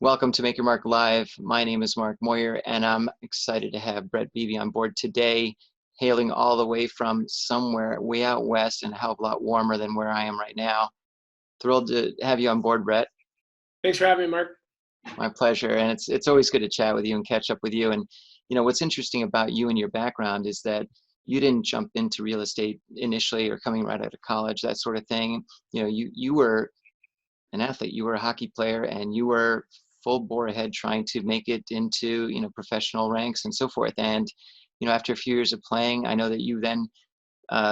Welcome to Make Your Mark Live. My name is Mark Moyer, and I'm excited to have Beebe on board today, hailing all the way from somewhere way out west and a hell of a lot warmer than where I am right now. Thrilled to have you on board, Brett. Thanks for having me, Mark. My pleasure, and it's always good to chat with you and catch up with you. And what's interesting about you and your background is that you didn't jump into real estate initially or coming right out of college, that sort of thing. You were an athlete, you were a hockey player, and you were full bore ahead trying to make it into professional ranks and so forth. And after a few years of playing, I know that you then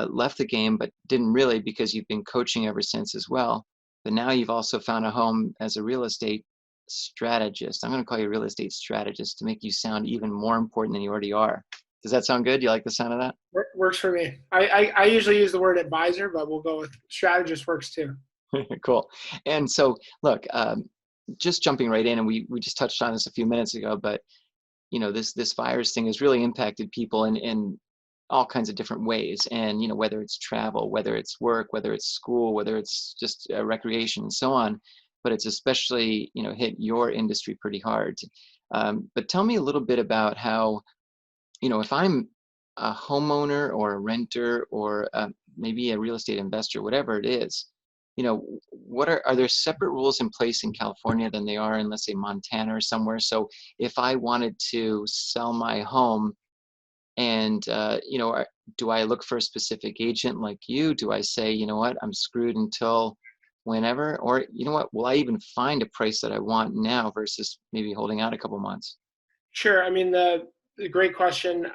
left the game, but didn't really, because you've been coaching ever since as well. But now you've also found a home as a real estate strategist. I'm going to call you a real estate strategist to make you sound even more important than you already are. Does that sound good? Do you like the sound of that? Works for me. I usually use the word advisor, but we'll go with strategist works too. Cool. And so, look, just jumping right in, and we just touched on this a few minutes ago, but this virus thing has really impacted people in all kinds of different ways. And whether it's travel, whether it's work, whether it's school, whether it's just recreation and so on, but it's especially hit your industry pretty hard. But tell me a little bit about how, if I'm a homeowner or a renter or maybe a real estate investor, whatever it is, what are there separate rules in place in California than they are in, let's say, Montana or somewhere? So if I wanted to sell my home and, do I look for a specific agent like you? Do I say, you know what, I'm screwed until whenever? Or, what, will I even find a price that I want now versus maybe holding out a couple months? Sure. I mean, the great question.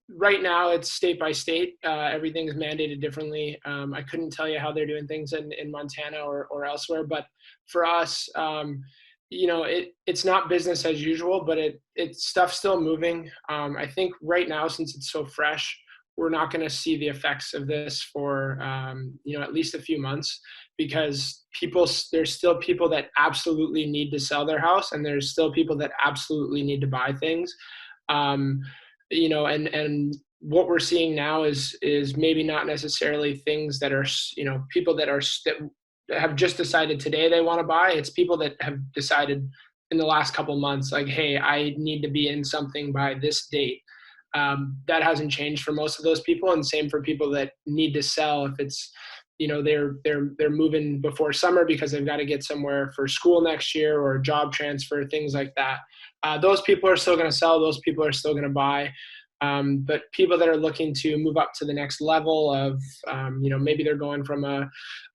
Right now it's state by state. Everything's mandated differently. I couldn't tell you how they're doing things in Montana or elsewhere, but for us, it's not business as usual, but it's stuff still moving. I think right now, since it's so fresh, we're not going to see the effects of this for at least a few months, because there's still people that absolutely need to sell their house, and there's still people that absolutely need to buy things. And what we're seeing now is maybe not necessarily things that are, people that have just decided today they want to buy. It's people that have decided in the last couple months, like, hey, I need to be in something by this date. That hasn't changed for most of those people, and same for people that need to sell. If it's, they're moving before summer because they've got to get somewhere for school next year or a job transfer, things like that. Those people are still going to sell. Those people are still going to buy. But people that are looking to move up to the next level of, maybe they're going from a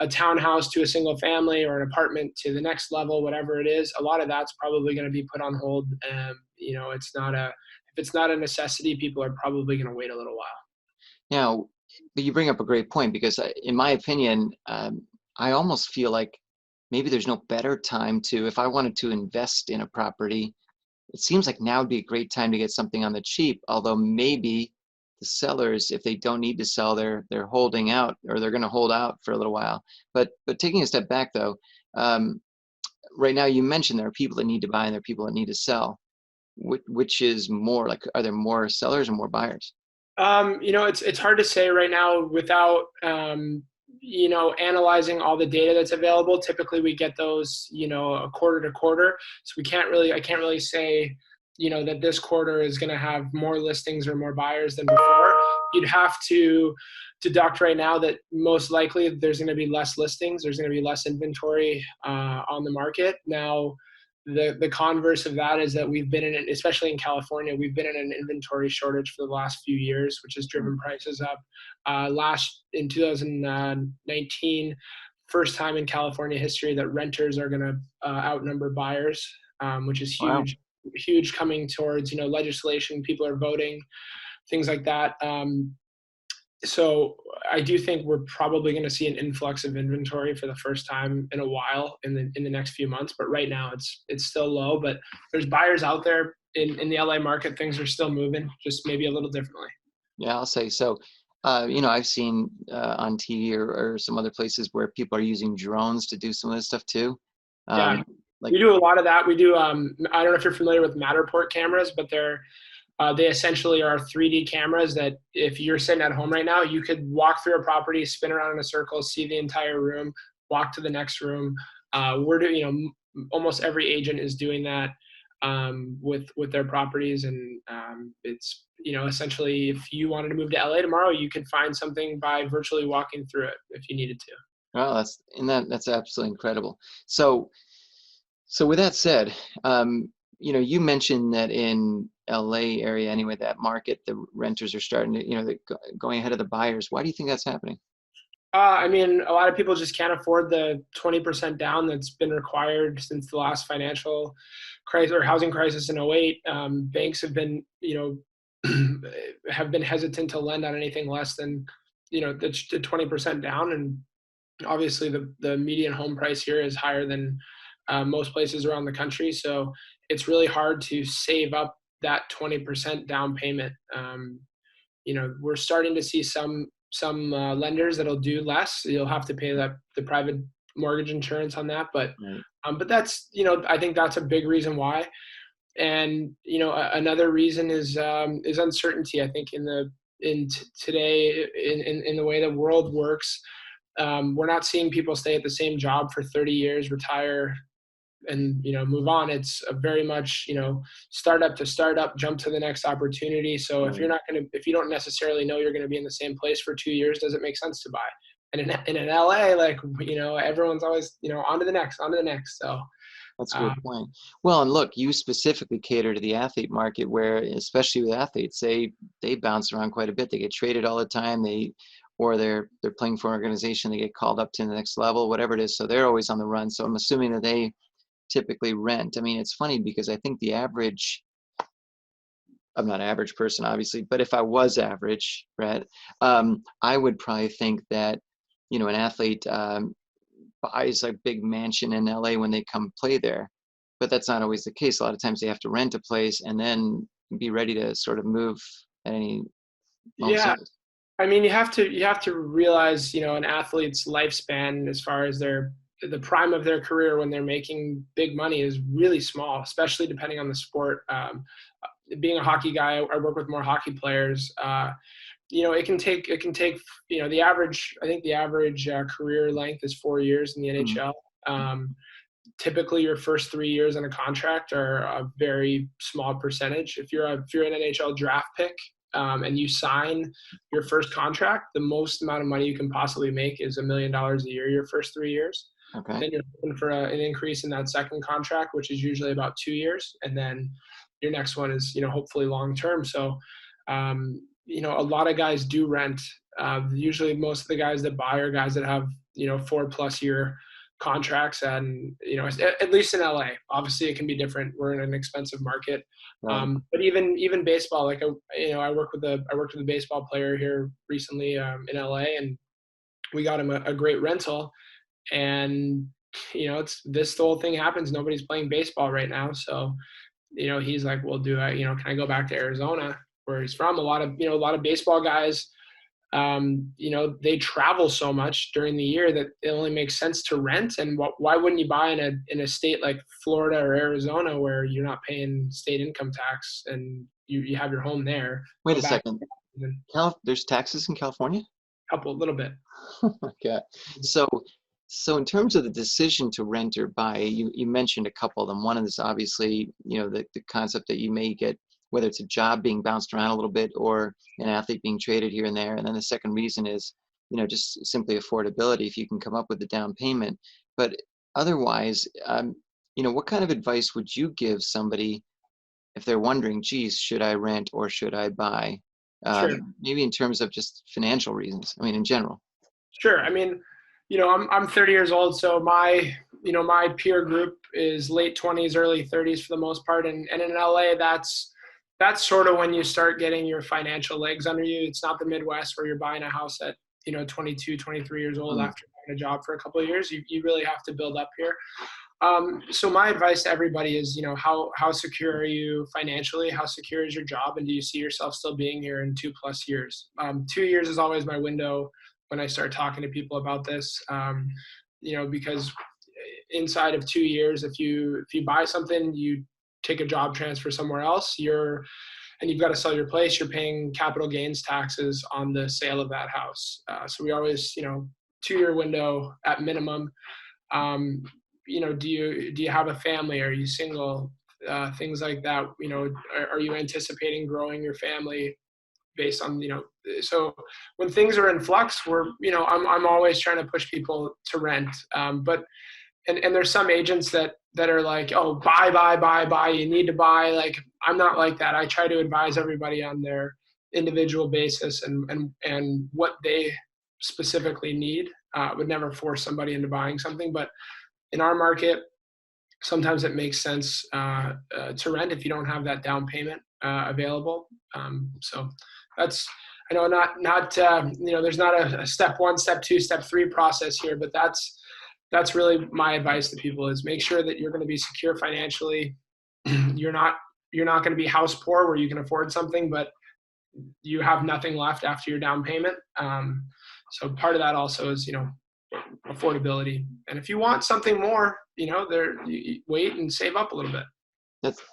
townhouse to a single family or an apartment to the next level, whatever it is, a lot of that's probably going to be put on hold. If it's not a necessity, people are probably going to wait a little while. Now, but you bring up a great point, because in my opinion, I almost feel like maybe there's no better time to, if I wanted to invest in a property, it seems like now would be a great time to get something on the cheap, although maybe the sellers, if they don't need to sell, they're holding out, or they're going to hold out for a little while. But taking a step back though, right now you mentioned there are people that need to buy and there are people that need to sell. Which is more, like, are there more sellers or more buyers? It's hard to say right now without analyzing all the data that's available. Typically we get those, a quarter to quarter. So I can't really say, that this quarter is going to have more listings or more buyers than before. You'd have to deduct right now that most likely there's going to be less listings. There's going to be less inventory on the market. Now, the converse of that is that we've been especially in California, we've been in an inventory shortage for the last few years, which has driven prices up. In 2019, first time in California history that renters are going to outnumber buyers, which is Wow. huge coming towards, legislation, people are voting, things like that. So I do think we're probably going to see an influx of inventory for the first time in a while in the next few months. But right now it's still low, but there's buyers out there in the LA market. Things are still moving, just maybe a little differently. Yeah, I'll say so. I've seen on TV or some other places where people are using drones to do some of this stuff too. Yeah, Um, like, we do a lot of that. We do. I don't know if you're familiar with Matterport cameras, but they essentially are 3D cameras that if you're sitting at home right now, you could walk through a property, spin around in a circle, see the entire room, walk to the next room. almost every agent is doing that with their properties. And it's, essentially, if you wanted to move to LA tomorrow, you could find something by virtually walking through it if you needed to. Well, that's absolutely incredible. So with that said, you mentioned that in LA area anyway, that market, the renters are starting to, they're going ahead of the buyers. Why do you think that's happening? I mean, a lot of people just can't afford the 20% down that's been required since the last financial crisis or housing crisis in '08. Banks have been, have been hesitant to lend on anything less than, the 20% down. And obviously the median home price here is higher than most places around the country. So it's really hard to save up that 20% down payment. We're starting to see some lenders that'll do less. You'll have to pay the private mortgage insurance on that, but Right. but that's, I think that's a big reason why. And another reason is uncertainty. I think today in the way the world works, we're not seeing people stay at the same job for 30 years, retire, and move on. It's a very much startup to startup, jump to the next opportunity. So Right. if you don't necessarily know you're going to be in the same place for 2 years, does it make sense to buy? And in an LA, like everyone's always on to the next, on to the next. So That's a uh, good point. Well, and look, you specifically cater to the athlete market where, especially with athletes, they bounce around quite a bit. They get traded all the time. Or they're playing for an organization, they get called up to the next level, whatever it is. So they're always on the run. So I'm assuming that they typically rent. I mean, it's funny because I think I'm not an average person, obviously, but if I was average, Brett, I would probably think that, an athlete buys a big mansion in LA when they come play there. But that's not always the case. A lot of times they have to rent a place and then be ready to sort of move at any moment's yeah, notice. I mean, you have to realize, an athlete's lifespan as far as the prime of their career when they're making big money is really small, especially depending on the sport. Being a hockey guy, I work with more hockey players. It can take the average. I think the average career length is 4 years in the Mhm. NHL. Typically, your first 3 years on a contract are a very small percentage. If you're an NHL draft pick, and you sign your first contract, the most amount of money you can possibly make is $1 million a year your first 3 years. Okay. Then you're looking for an increase in that second contract, which is usually about 2 years, and then your next one is hopefully long term. So a lot of guys do rent. Usually, most of the guys that buy are guys that have 4+ year contracts, and at least in LA. Obviously, it can be different. We're in an expensive market, Right. but even baseball. Like I worked with a baseball player here recently in LA, and we got him a great rental. And it's this whole thing happens. Nobody's playing baseball right now, so he's like, well, can I go back to Arizona where he's from? A lot of baseball guys, they travel so much during the year that it only makes sense to rent. And why wouldn't you buy in a state like Florida or Arizona where you're not paying state income tax and you have your home there? Wait Go a back second. and There's taxes in California? a little bit. Okay. So, so in terms of the decision to rent or buy, you mentioned a couple of them. One is obviously, the concept that you may get, whether it's a job being bounced around a little bit or an athlete being traded here and there. And then the second reason is, just simply affordability if you can come up with the down payment. But otherwise, what kind of advice would you give somebody if they're wondering, geez, should I rent or should I buy? Sure. Maybe in terms of just financial reasons. I mean, in general. Sure. I mean, I'm 30 years old, so my peer group is late 20s, early 30s for the most part, and in LA, that's sort of when you start getting your financial legs under you. It's not the Midwest where you're buying a house at 22, 23 years old Mm, after having a job for a couple of years. You really have to build up here. So my advice to everybody is, how secure are you financially? How secure is your job? And do you see yourself still being here in 2+ years? 2 years is always my window when I start talking to people about this, because inside of 2 years, if you buy something, you take a job transfer somewhere else, and you've got to sell your place, you're paying capital gains taxes on the sale of that house. So we always, 2-year window at minimum. Um, do you have a family? Are you single? Things like that. Are you anticipating growing your family based on, so when things are in flux, I'm always trying to push people to rent. But and there's some agents that are like, oh, buy, you need to buy. Like, I'm not like that. I try to advise everybody on their individual basis and what they specifically need. Would never force somebody into buying something, but in our market, sometimes it makes sense to rent if you don't have that down payment available. So that's, I know, not there's not a step one, step two, step three process here, but that's really my advice to people is make sure that you're going to be secure financially. You're not going to be house poor where you can afford something, but you have nothing left after your down payment. So part of that also is, affordability. And if you want something more, you wait and save up a little bit.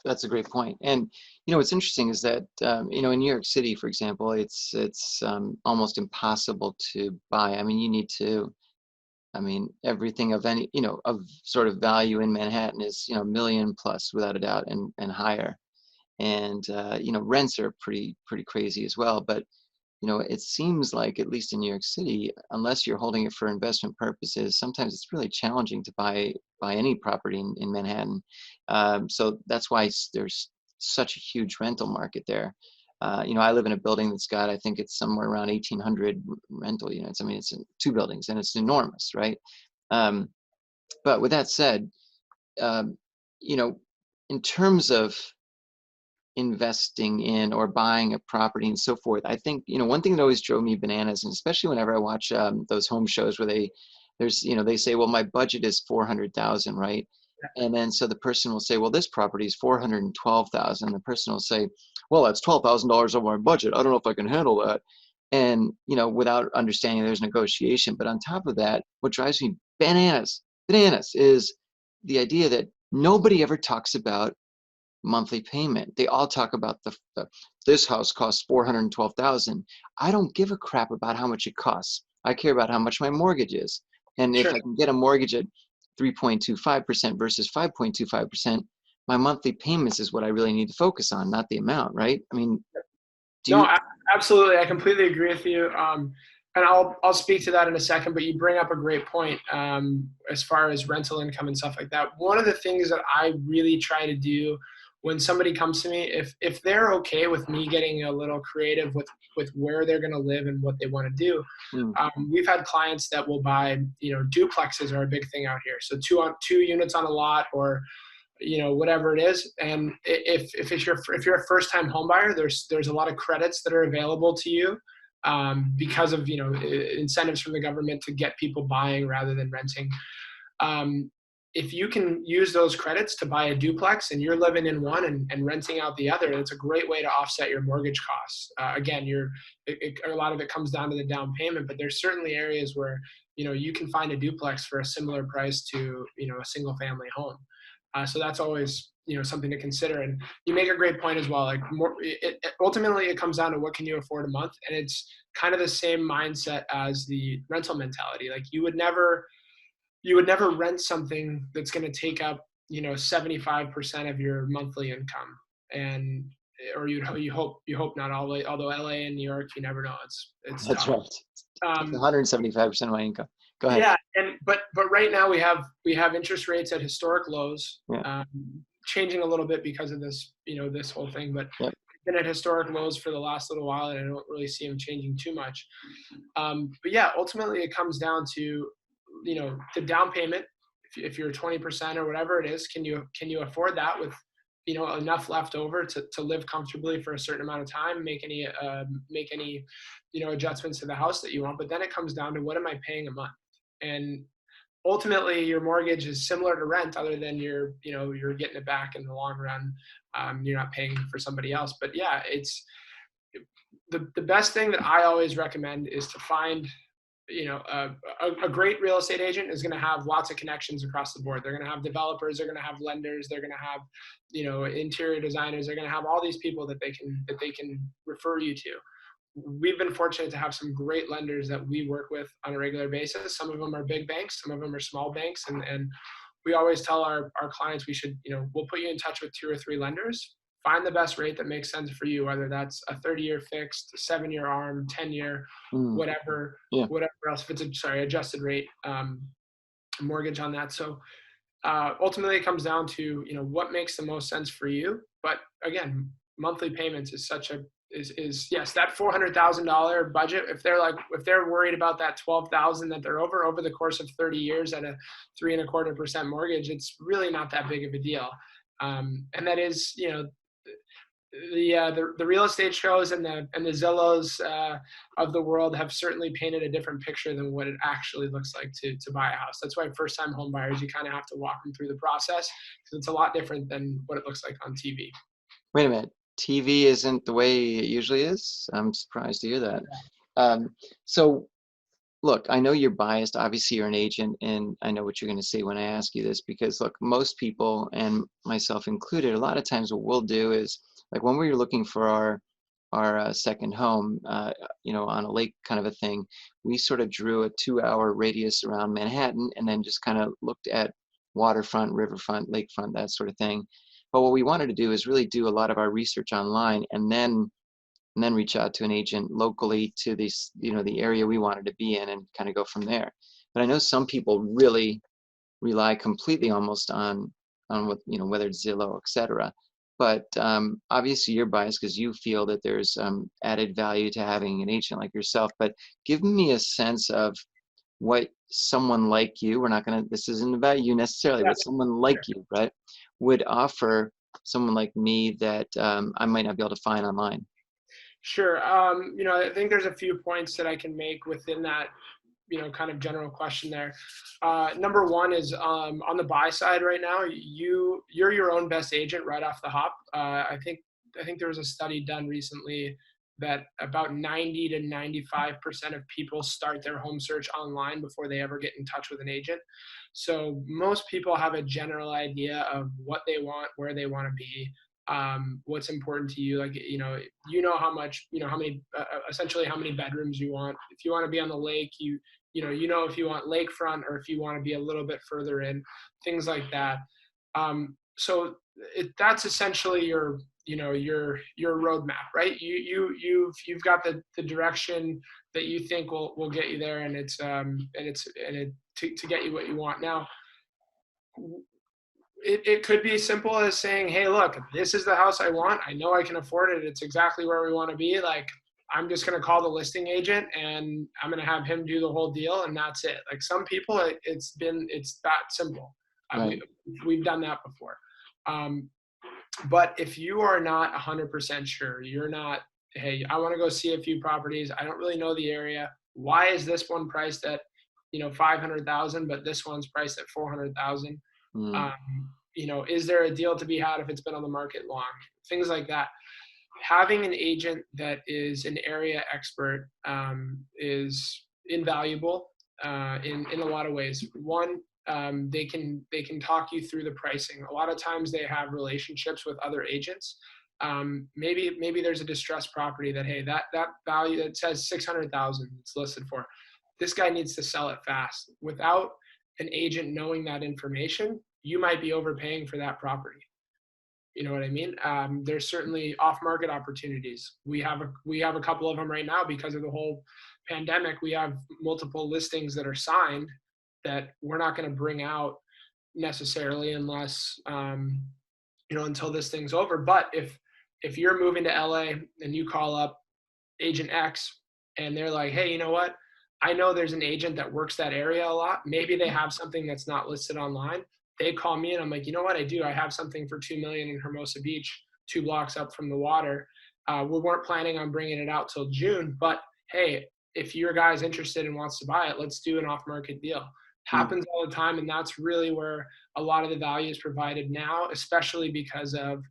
That's a great point. And what's interesting is that in New York City, for example, it's almost impossible to buy. I mean, you need to. I mean, everything of any of sort of value in Manhattan is a million plus without a doubt, and higher. And rents are pretty crazy as well. But it seems like, at least in New York City, unless you're holding it for investment purposes, sometimes it's really challenging to buy any property in Manhattan. So that's why there's such a huge rental market there. I live in a building that's got, I think it's somewhere around 1,800 rental units. I mean, it's in 2 buildings and it's enormous, right? But with that said, um, in terms of investing in or buying a property and so forth, I think one thing that always drove me bananas, and especially whenever I watch those home shows where they say, well, my budget is 400,000, right? And then so the person will say, well, this property is 412,000. The person will say, well, that's $12,000 over my budget. I don't know if I can handle that. And without understanding there's negotiation. But on top of that, what drives me bananas is the idea that nobody ever talks about monthly payment. They all talk about this house costs 412,000. I don't give a crap about how much it costs. I care about how much my mortgage is. And if Sure. I can get a mortgage at 3.25% versus 5.25%, my monthly payments is what I really need to focus on, not the amount, right? I mean, do No, you? absolutely. I completely agree with you. And I'll speak to that in a second, but you bring up a great point as far as rental income and stuff like that. One of the things that I really try to do when somebody comes to me, if they're okay with me getting a little creative with where they're going to live and what they want to do, Mm, we've had clients that will buy, duplexes are a big thing out here. So two units on a lot, or whatever it is. And if you're a first time home buyer, there's a lot of credits that are available to you because of incentives from the government to get people buying rather than renting. um, if you can use those credits to buy a duplex and you're living in one and renting out the other, it's a great way to offset your mortgage costs. Again, a lot of it comes down to the down payment, but there's certainly areas where you can find a duplex for a similar price to a single family home. So that's always something to consider. And you make a great point as well. Like ultimately, it comes down to what can you afford a month, and it's kind of the same mindset as the rental mentality. Like you would never rent something that's going to take up 75% of your monthly income, and or you hope not. Although LA and New York, you never know. It's that's tough. right. It's Um, 175% of my income. Go ahead. yeah, but right now we have interest rates at historic lows, Yeah. changing a little bit because of this this whole thing, but Yep. been at historic lows for the last little while, and I don't really see them changing too much. But yeah, ultimately it comes down to the down payment. If you're 20% or whatever it is, can you afford that with enough left over to live comfortably for a certain amount of time, make any adjustments to the house that you want. But then it comes down to, what am I paying a month? And ultimately your mortgage is similar to rent, other than you're getting it back in the long run. You're not paying for somebody else. But yeah, it's the best thing that I always recommend is to find a great real estate agent is going to have lots of connections across the board. They're going to have developers, they're going to have lenders, they're going to have interior designers, they're going to have all these people that they can refer you to. We've been fortunate to have some great lenders that we work with on a regular basis. Some of them are big banks, some of them are small banks, and we always tell our clients we should, we'll put you in touch with 2 or 3 lenders. Find the best rate that makes sense for you, whether that's a 30-year fixed, 7-year ARM, 10-year, Mm, whatever, yeah. whatever else. If it's adjusted rate mortgage on that. So ultimately, it comes down to what makes the most sense for you. But again, monthly payments is such a is yes, that $400,000 budget. If they're worried about that 12,000 that they're over the course of 30 years at a 3.25% mortgage, it's really not that big of a deal. And that is, the real estate shows and the Zillows of the world have certainly painted a different picture than what it actually looks like to buy a house. That's why first time home buyers, you kind of have to walk them through the process, because it's a lot different than what it looks like on TV. Wait a minute. TV isn't the way it usually is? I'm surprised to hear that. So look, I know you're biased. Obviously, you're an agent, and I know what you're going to say when I ask you this, because look, most people, and myself included, a lot of times what we'll do is, like when we were looking for our second home, on a lake kind of a thing, we sort of drew a 2-hour radius around Manhattan, and then just kind of looked at waterfront, riverfront, lakefront, that sort of thing. But what we wanted to do is really do a lot of our research online, and then reach out to an agent locally to this, the area we wanted to be in, and kind of go from there. But I know some people really rely completely almost on what, whether it's Zillow, et cetera. But obviously you're biased because you feel that there's added value to having an agent like yourself. But give me a sense of what someone like you, this isn't about you necessarily, Yeah, but someone like sure. you, right, would offer someone like me that I might not be able to find online. Sure. I think there's a few points that I can make within that, kind of general question there. Number one is on the buy side right now, you're your own best agent right off the hop. I think there was a study done recently that about 90 to 95% of people start their home search online before they ever get in touch with an agent. So most people have a general idea of what they want, where they want to be, what's important to you. Like, how much, how many, essentially how many bedrooms you want. If you want to be on the lake, if you want lakefront or if you want to be a little bit further in, things like that. So that's essentially your roadmap, right? You've got the direction that you think will get you there, and to get you what you want. Now, it could be simple as saying, hey, look, this is the house I want. I know I can afford it. It's exactly where we want to be. Like, I'm just going to call the listing agent and I'm going to have him do the whole deal. And that's it. Like some people, it's that simple. Right. We've done that before. But if you are not 100% sure, you're not, hey, I want to go see a few properties. I don't really know the area. Why is this one priced at, 500,000, but this one's priced at 400,000? Mm. Is there a deal to be had if it's been on the market long? Things like that. Having an agent that is an area expert is invaluable in a lot of ways. One, they can talk you through the pricing. A lot of times they have relationships with other agents. Maybe there's a distressed property that, hey, that value that says 600,000 it's listed for. This guy needs to sell it fast. Without an agent knowing that information, you might be overpaying for that property. You know what I mean? There's certainly off-market opportunities. We have a couple of them right now because of the whole pandemic. We have multiple listings that are signed that we're not going to bring out necessarily unless until this thing's over. But if you're moving to LA and you call up agent X and they're like, hey, you know what? I know there's an agent that works that area a lot. Maybe they have something that's not listed online. They call me and I'm like, you know what? I do. I have something for 2 million in Hermosa Beach, 2 blocks up from the water. We weren't planning on bringing it out till June, but hey, if your guy's interested and wants to buy it, let's do an off-market deal. Mm. Happens all the time, and that's really where a lot of the value is provided now, especially because of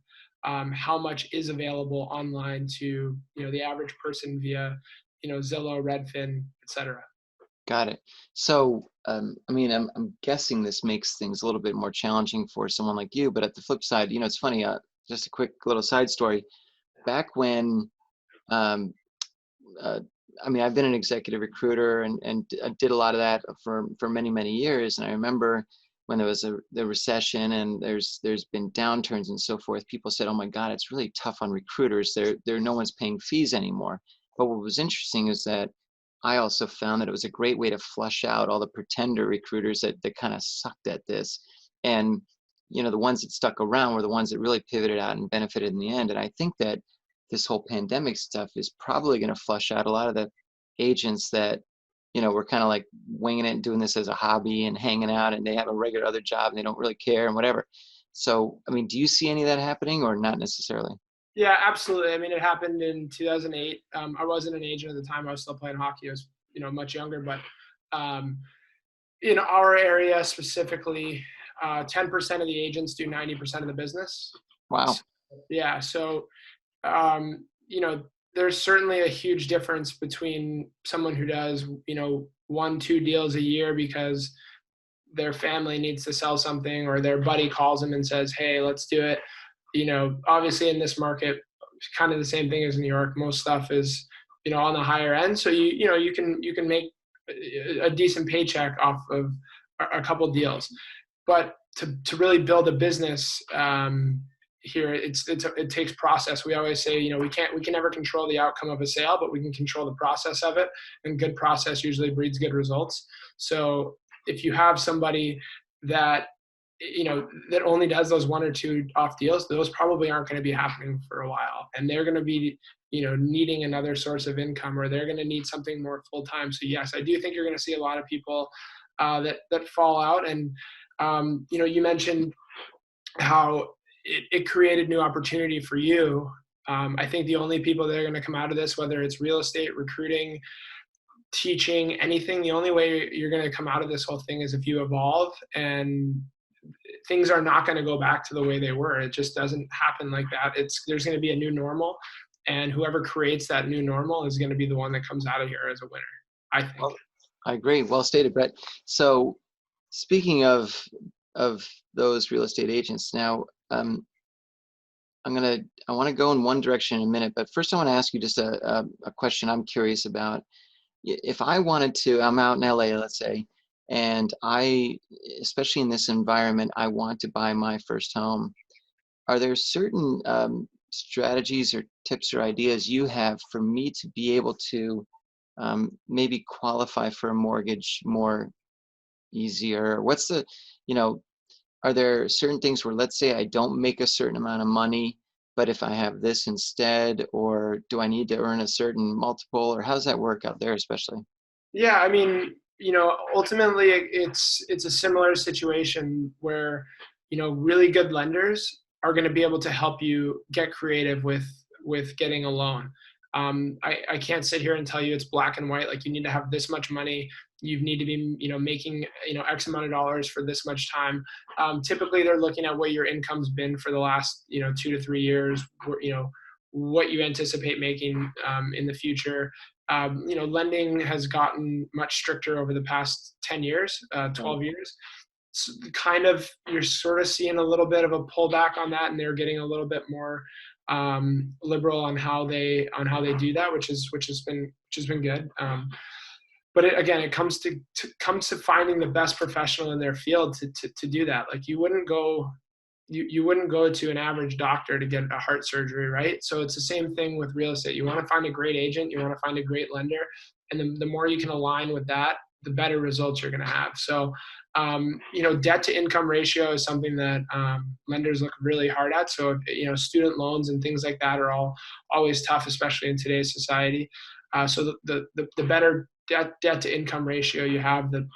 how much is available online to the average person via Zillow, Redfin, etc. Got it. So, I'm guessing this makes things a little bit more challenging for someone like you. But at the flip side, it's funny. Just a quick little side story. Back when, um, uh, I've been an executive recruiter and I did a lot of that for many years. And I remember when there was the recession and there's been downturns and so forth, people said, "Oh my God, it's really tough on recruiters. No one's paying fees anymore." But what was interesting is that I also found that it was a great way to flush out all the pretender recruiters that kind of sucked at this. And, the ones that stuck around were the ones that really pivoted out and benefited in the end. And I think that this whole pandemic stuff is probably going to flush out a lot of the agents that, were kind of like winging it and doing this as a hobby and hanging out, and they have a regular other job and they don't really care and whatever. So, I mean, do you see any of that happening or not necessarily? Yeah, absolutely. I mean, it happened in 2008. I wasn't an agent at the time. I was still playing hockey. I was, much younger, but um, in our area specifically, 10% of the agents do 90% of the business. Wow. So, yeah. So, um, you know, there's certainly a huge difference between someone who does, 1, 2 deals a year because their family needs to sell something or their buddy calls them and says, "Hey, let's do it." Obviously in this market, kind of the same thing as in New York. Most stuff is, on the higher end. So you can make a decent paycheck off of a couple deals, but to really build a business here, it takes process. We always say, we can never control the outcome of a sale, but we can control the process of it. And good process usually breeds good results. So if you have somebody that that only does those 1 or 2 off deals, those probably aren't going to be happening for a while, and they're going to be needing another source of income, or they're going to need something more full time. So yes, I do think you're going to see a lot of people that fall out. And you mentioned how it created new opportunity for you. I think the only people that are going to come out of this, whether it's real estate, recruiting, teaching, anything, the only way you're going to come out of this whole thing is if you evolve, and things are not going to go back to the way they were. It just doesn't happen like that. There's going to be a new normal, and whoever creates that new normal is going to be the one that comes out of here as a winner, I think. Well, I agree. Well stated, Brett. So speaking of those real estate agents, now I want to go in one direction in a minute, but first I want to ask you just a question I'm curious about. If I wanted to, I'm out in LA, let's say, and especially in this environment, I want to buy my first home. Are there certain strategies or tips or ideas you have for me to be able to maybe qualify for a mortgage more easier? Are there certain things where, let's say I don't make a certain amount of money, but if I have this instead, or do I need to earn a certain multiple, or how does that work out there especially? Yeah, I mean, ultimately it's a similar situation where, really good lenders are going to be able to help you get creative with getting a loan. I can't sit here and tell you it's black and white. Like, you need to have this much money. You need to be, making, X amount of dollars for this much time. Typically they're looking at what your income's been for the last, 2 to 3 years, what you anticipate making in the future. Lending has gotten much stricter over the past 10 years, 12 years. So kind of, you're sort of seeing a little bit of a pullback on that, and they're getting a little bit more liberal on how they do that, which has been good. But it comes to finding the best professional in their field to do that. Like, you wouldn't go to an average doctor to get a heart surgery, right? So it's the same thing with real estate. You want to find a great agent, you want to find a great lender, and the more you can align with that, the better results you're going to have. So, debt to income ratio is something that lenders look really hard at. So, student loans and things like that are always tough, especially in today's society. So the better debt to income ratio you have, the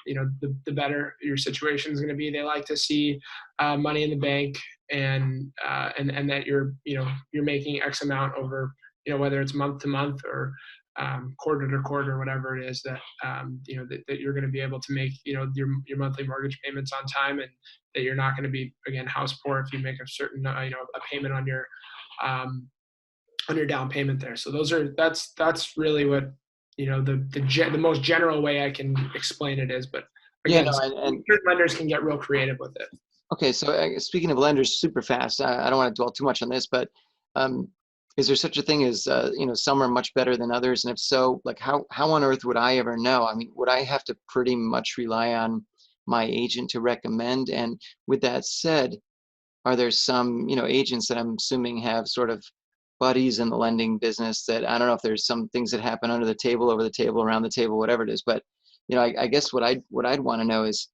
better your situation is going to be. They like to see money in the bank, and that you're making X amount over, whether it's month to month or quarter to quarter, whatever it is, that that you're going to be able to make your monthly mortgage payments on time, and that you're not going to be, again, house poor if you make a certain a payment on your down payment there. So that's really what the most general way I can explain it is. But again, Yeah, no, and certain lenders can get real creative with it. okay, so speaking of lenders, super fast. I don't want to dwell too much on this, but is there such a thing as some are much better than others? And if so, like how on earth would I ever know? I mean, would I have to pretty much rely on my agent to recommend? And with that said, are there some, agents that I'm assuming have sort of buddies in the lending business that I don't know if there's some things that happen under the table, over the table, around the table, whatever it is. But, I guess what I'd want to know is,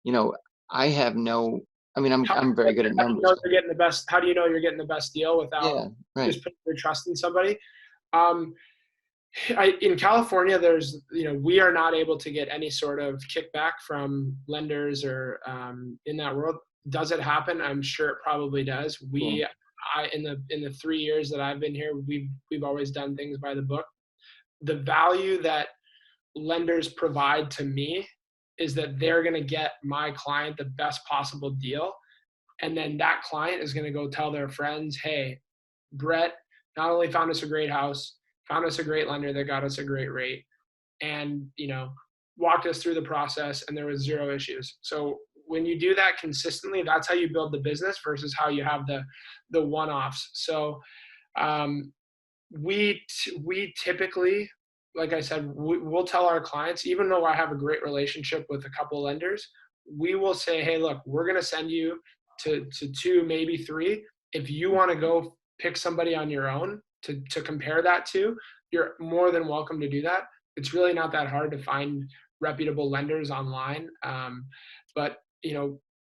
you know, I have no, I mean, I'm very good at How do you numbers, know but you're getting the best? How do you know you're getting the best deal without yeah, right. just putting your trust in somebody? Um, in California, we are not able to get any sort of kickback from lenders or in that world. Does it happen? I'm sure it probably does. Yeah. In the 3 years that I've been here, we've always done things by the book. The value that lenders provide to me is that they're going to get my client the best possible deal, and then that client is going to go tell their friends, hey, Brett not only found us a great house, found us a great lender that got us a great rate, and walked us through the process, and there was zero issues. So when you do that consistently, that's how you build the business versus how you have the one-offs. So um, we typically, like I said, we'll tell our clients, even though I have a great relationship with a couple lenders, we will say, hey, look, we're going to send you to two, maybe three. If you want to go pick somebody on your own to compare that to, you're more than welcome to do that. It's really not that hard to find reputable lenders online. But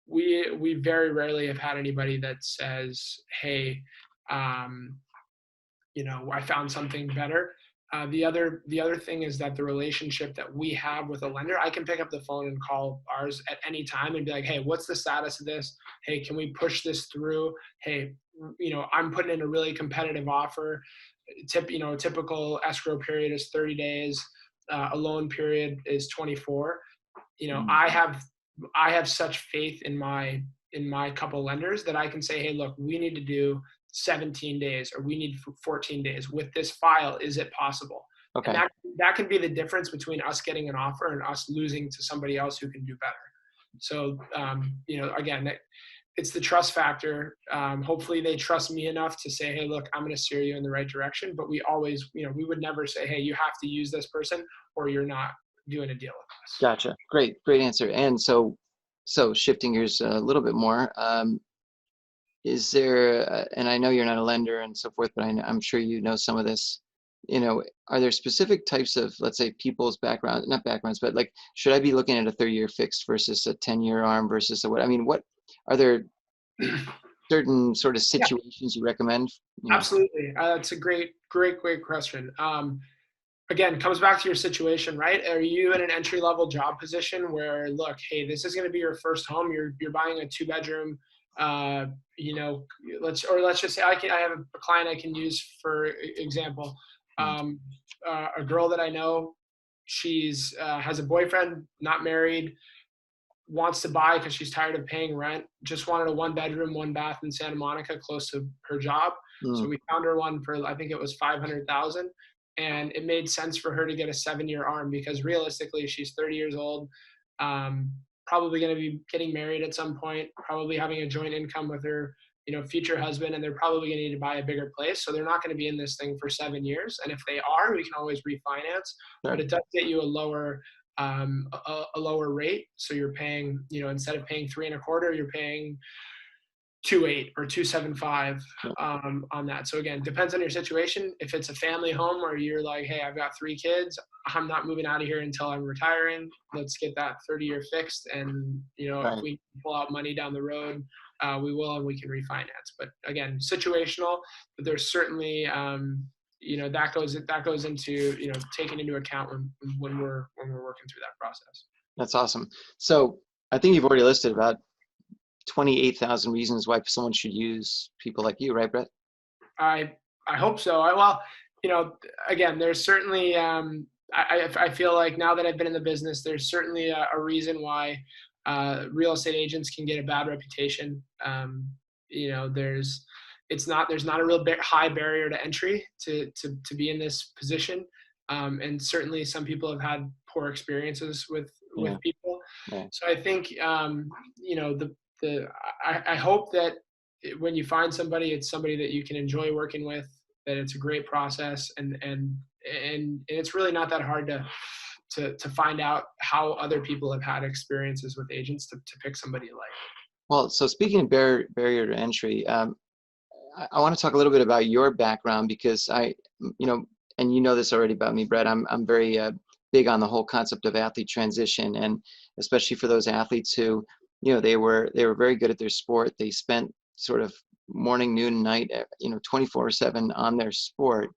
we very rarely have had anybody that says, hey, I found something better. The other thing is that the relationship that we have with a lender, I can pick up the phone and call ours at any time and be like, hey, what's the status of this? Hey, can we push this through? Hey, I'm putting in a really competitive offer. A typical escrow period is 30 days. A loan period is 24. Mm. I have such faith in my couple lenders that I can say, hey, look, we need to do 17 days or we need 14 days with this file. Is it possible? And Okay. that can be the difference between us getting an offer and us losing to somebody else who can do better. So, again, it's the trust factor. Hopefully they trust me enough to say, hey, look, I'm going to steer you in the right direction. But we always, we would never say, hey, you have to use this person or you're not doing a deal with us. Gotcha. Great answer. And so shifting gears a little bit more, is there, and I know you're not a lender and so forth, but I'm sure you know some of this, are there specific types of, let's say, people's background, not backgrounds, but like, should I be looking at a 30-year fixed versus a 10-year arm versus a what? I mean, what are there certain sort of Yeah, situations you recommend? absolutely. That's a great question. Again, comes back to your situation, right? Are you in an entry level job position where, look, hey, this is going to be your first home. You're buying a 2-bedroom. Let's just say I have a client I can use for example. Mm. A girl that I know, she's has a boyfriend, not married, wants to buy because she's tired of paying rent. Just wanted a 1-bedroom, 1-bath in Santa Monica, close to her job. So Mm. we found her one for, I think it was 500,000, and it made sense for her to get a 7-year arm because realistically, she's 30 years old, um, probably going to be getting married at some point, probably having a joint income with her, future husband, and they're probably going to need to buy a bigger place. So they're not going to be in this thing for 7 years. And if they are, we can always refinance, but Sure. it does get you a lower rate. So you're paying, instead of paying 3.25, you're paying 2.8 or 2.75 Sure. on that. So again, depends on your situation. If it's a family home where you're like, hey, I've got 3 kids, I'm not moving out of here until I'm retiring. Let's get that 30-year fixed. And, if Right. we pull out money down the road, we will, and we can refinance. But again, situational, but there's certainly, that goes into, taking into account when we're working through that process. That's awesome. So I think you've already listed about 28,000 reasons why someone should use people like you, right, Brett? I I hope so. Well, again, there's certainly I feel like now that I've been in the business, there's certainly a reason why real estate agents can get a bad reputation. There's not a real high barrier to entry to be in this position, and certainly some people have had poor experiences with Yeah. people. Yeah. So I think I hope that when you find somebody, it's somebody that you can enjoy working with, that it's a great process, and it's really not that hard to find out how other people have had experiences with agents to pick somebody you like. Well, so speaking of barrier to entry, I want to talk a little bit about your background because you know, and you know this already about me, Brett. I'm very big on the whole concept of athlete transition, and especially for those athletes who, you know, they were very good at their sport. They spent sort of morning, noon, night, you know, 24/7 on their sport,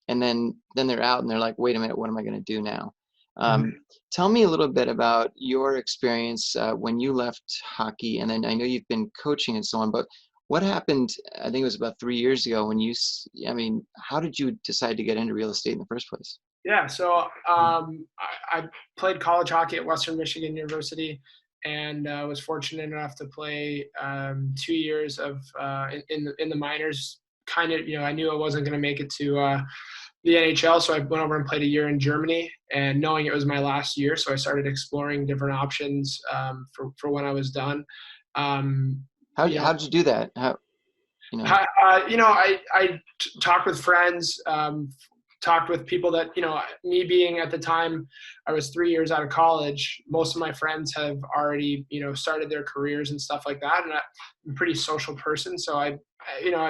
and then they're out and they're like, wait a minute, what am I going to do now? Um, Mhm. Tell me a little bit about your experience when you left hockey, and then I know you've been coaching and so on, but what happened? I think it was about 3 years ago when I mean, how did you decide to get into real estate in the first place? Yeah, so I played college hockey at Western Michigan University, and was fortunate enough to play 2 years of in the minors. Kind of, I knew I wasn't going to make it to the NHL, so I went over and played a year in Germany. And knowing it was my last year, so I started exploring different options for when I was done. Um, How you know, how did you do that? How, you know? I talked with friends, talked with people that, me being at the time, I was 3 years out of college. Most of my friends have already, started their careers and stuff like that. And I'm a pretty social person. So I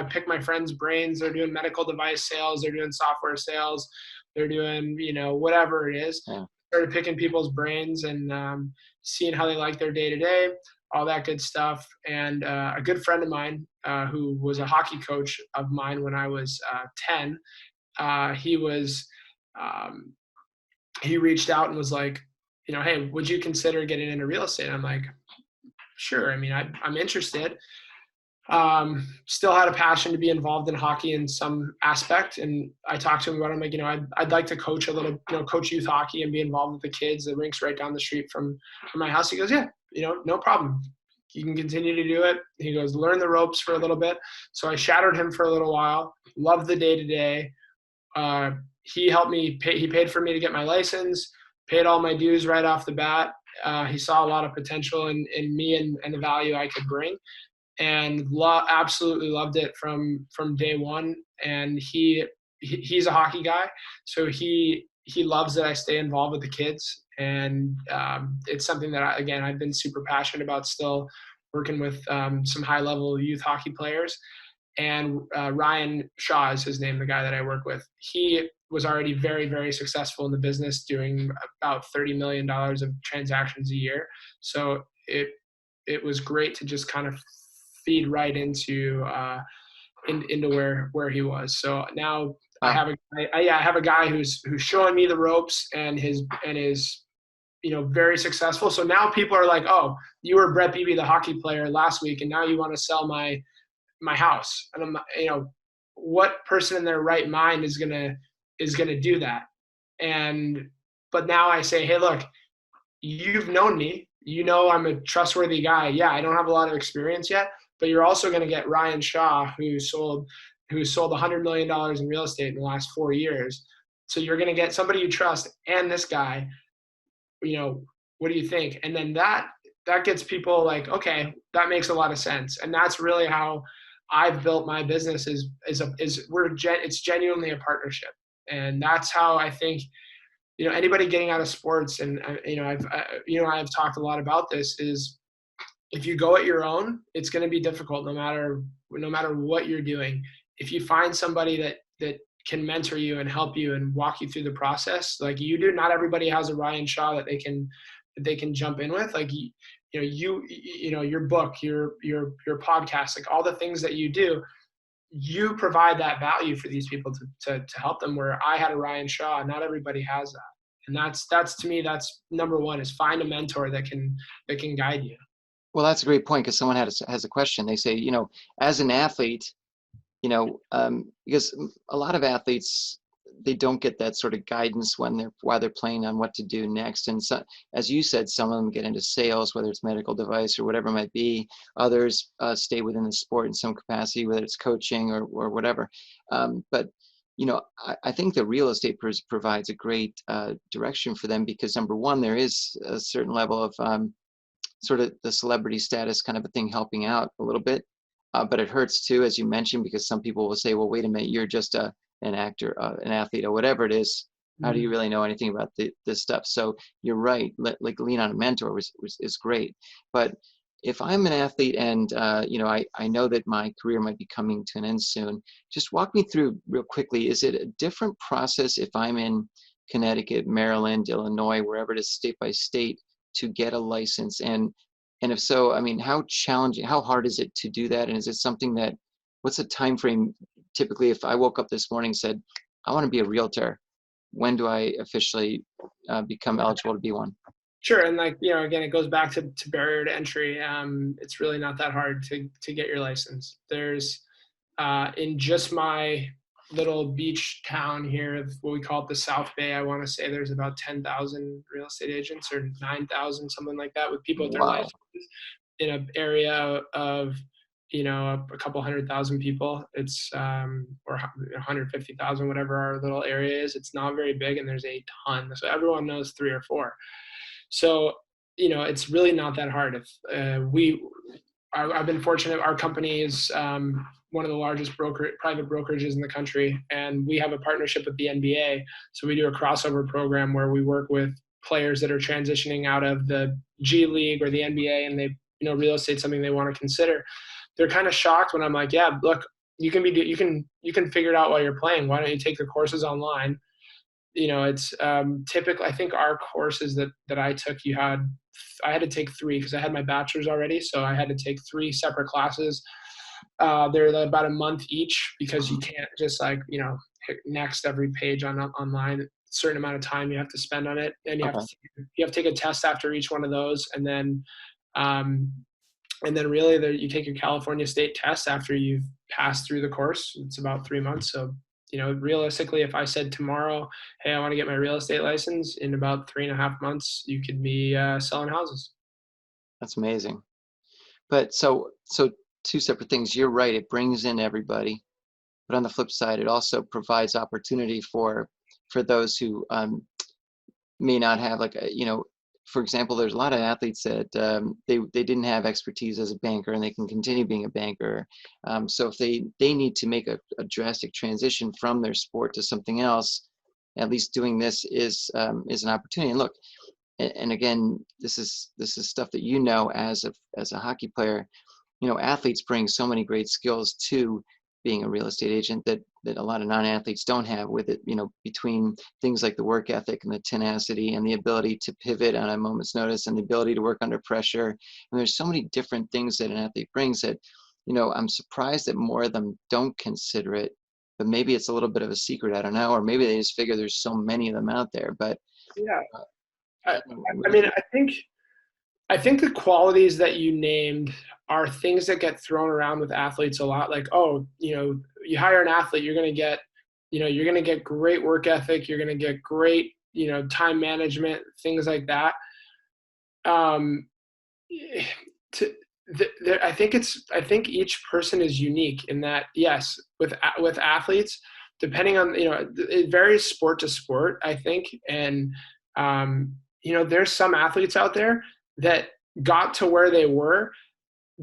pick my friends' brains. They're doing medical device sales. They're doing software sales. They're doing, whatever it is. Yeah. Started picking people's brains and seeing how they like their day to day, all that good stuff. And a good friend of mine who was a hockey coach of mine when I was 10, he was um, he reached out and was like, hey, would you consider getting into real estate? I'm like, sure. I mean, I'm interested. Still had a passion to be involved in hockey in some aspect. And I talked to him about it. I'm like, I'd like to coach a little, coach youth hockey and be involved with the kids. The rink's right down the street from my house. He goes, yeah, no problem. You can continue to do it. He goes, learn the ropes for a little bit. So I shadowed him for a little while, loved the day to day. He helped me pay, he paid for me to get my license, paid all my dues right off the bat. He saw a lot of potential in me and the value I could bring, and absolutely loved it from day one. And he's a hockey guy, so he loves that I stay involved with the kids. And it's something that I've been super passionate about, still working with some high level youth hockey players. And Ryan Shaw is his name, the guy that I work with. He was already very, very successful in the business, doing about $30 million of transactions a year. So it was great to just kind of feed right into where he was. So now I Wow. have a guy who's showing me the ropes and is very successful. So now people are like, oh, you were Brett Beebe, the hockey player last week, and now you want to sell my house. And I'm, what person in their right mind is gonna do that? But now I say, hey, look, you've known me. I'm a trustworthy guy. Yeah, I don't have a lot of experience yet, but you're also going to get Ryan Shaw, who sold $100 million in real estate in the last 4 years. So you're going to get somebody you trust and this guy. What do you think? And then that gets people like, okay, that makes a lot of sense. And that's really how I've built my business. It's genuinely a partnership, and that's how I think. Anybody getting out of sports, and I've talked a lot about this, is if you go at your own, it's going to be difficult no matter what you're doing. If you find somebody that can mentor you and help you and walk you through the process like you do, not everybody has a Ryan Shaw that they can jump in with. Like your book, your podcast, like all the things that you do, you provide that value for these people to help them, where I had a Ryan Shaw. Not everybody has that. And that's to me, that's number one, is find a mentor that can guide you. Well, that's a great point because someone has a question. They say, as an athlete, because a lot of athletes, they don't get that sort of guidance while they're playing on what to do next. And so, as you said, some of them get into sales, whether it's medical device or whatever it might be. Others stay within the sport in some capacity, whether it's coaching or whatever. But I think the real estate provides a great direction for them because, number one, there is a certain level of sort of the celebrity status kind of a thing helping out a little bit. But it hurts too, as you mentioned, because some people will say, well, wait a minute, you're just an actor, an athlete, or whatever it is. How do Mhm. you really know anything about this stuff? So you're right. Like lean on a mentor is great. But if I'm an athlete and I know that my career might be coming to an end soon, just walk me through real quickly. Is it a different process if I'm in Connecticut, Maryland, Illinois, wherever it is, state by state, to get a license? And if so, I mean, how challenging, how hard is it to do that? And is it something that, what's the time frame? Typically, if I woke up this morning and said, I want to be a realtor, when do I officially become eligible to be one? Sure, and like again, it goes back to barrier to entry. It's really not that hard to get your license. There's in just my little beach town here of what we call it the South Bay, I want to say there's about 10,000 real estate agents or 9,000, something like that, with people with their Wow. licenses in an area of a couple 100,000 people. It's or 150,000, whatever our little area is. It's not very big, and there's a ton. So everyone knows three or four. So it's really not that hard. If I've been fortunate. Our company is one of the largest private brokerages in the country, and we have a partnership with the NBA. So we do a crossover program where we work with players that are transitioning out of the G League or the NBA, and they real estate something they want to consider. They're kind of shocked when I'm like, yeah, look, you can figure it out while you're playing. Why don't you take the courses online? It's typically, I think our courses that I took, I had to take three because I had my bachelor's already. So I had to take three separate classes. They're about a month each because you Mhm. can't just hit next every page online. A certain amount of time you have to spend on it, and Okay. you have to take a test after each one of those, um, and then really you take your California state test after you've passed through the course. It's about 3 months. So, realistically, if I said tomorrow, hey, I want to get my real estate license, in about 3.5 months, you could be selling houses. That's amazing. But so two separate things. You're right. It brings in everybody, but on the flip side, it also provides opportunity for those who may not have like for example, there's a lot of athletes that they didn't have expertise as a banker and they can continue being a banker. So if they need to make a drastic transition from their sport to something else, at least doing this is an opportunity. And look, and again, this is stuff that as a hockey player. Athletes bring so many great skills to being a real estate agent that a lot of non-athletes don't have with it, between things like the work ethic and the tenacity and the ability to pivot on a moment's notice and the ability to work under pressure. And there's so many different things that an athlete brings that, I'm surprised that more of them don't consider it, but maybe it's a little bit of a secret. I don't know, or maybe they just figure there's so many of them out there, but Yeah. uh, I, I don't know. What I do you mean, think? I think the qualities that you named are things that get thrown around with athletes a lot. Like, oh, you hire an athlete, you're going to get great work ethic. You're going to get great, time management, things like that. Um, to, I think each person is unique in that, yes, with athletes, depending on, it varies sport to sport, I think. And, there's some athletes out there that got to where they were